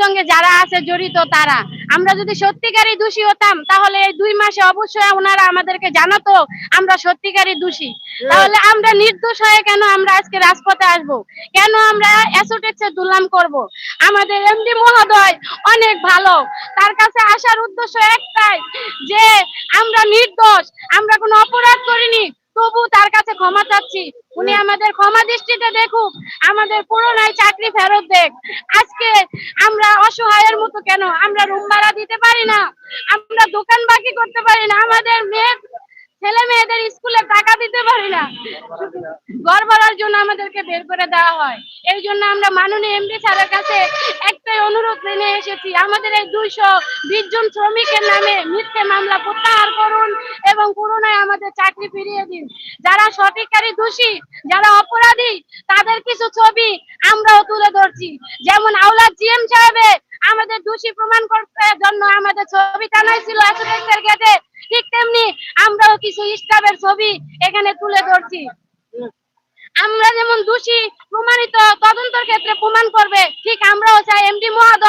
সঙ্গে যারা আছে জড়িত তারা। আমরা যদি সত্যিকারই দোষী হতাম তাহলে এই 2 মাসে অবশ্যই ওনারা আমাদেরকে জানাতো আমরা সত্যিকারই দোষী। তাহলে আমরা নির্দোষ হয়ে কেন আমরা আজকে রাজপথে আসবো? কেন আমরা অ্যাসোটেক্সের দুর্নাম করব? আমাদের এমডি মহোদয় অনেক ভালো, তার কাছে আসার উদ্দেশ্য একটাই যে আমরা নির্দোষ, আমরা কোনো অপরাধ করিনি, তবু তার কাছে ক্ষমা চাচ্ছি। উনি আমাদের ক্ষমা দৃষ্টিতে দেখুক, আমাদের পুরোনায় চাকরি ফেরত দেখ। আজকে আমরা অসহায়ের মতো কেন? আমরা রুম ভাড়া দিতে পারি না, আমরা দোকান বাকি করতে পারি না, আমাদের ছেলে মেয়েদের স্কুলে টাকা দিতে পারি না, ঘর ভাড়ার জন্য আমাদেরকে বের করে দেওয়া হয়। এই জন্য আমরা মাননীয় এমডি স্যারের কাছে একটাই অনুরোধ নিয়ে এসেছি, আমাদের এই 220 জন শ্রমিকের নামে মিথ্যে মামলা প্রত্যাহার করুন এবং পুরোনায় আমাদের চাকরি ফিরিয়ে দিন। যারা সঠিককারী দোষী, যারা অপরাধী, তাদের কিছু ছবি আমরাও তুলে ধরছি। যেমন আওলাদ জিএম সাহেবে আমাদের দোষী প্রমাণ করার জন্য আমাদের ছবি টানাইছিল অ্যাসোটেক্সের গেটে, ঠিক তেমনি আমরাও কিছু স্টাফের ছবি এখানে তুলে ধরছি। আমরা যেমন দোষী প্রমাণিত তদন্তের ক্ষেত্রে প্রমাণ করবে, ঠিক আমরাও চাই এমডি মহোদয়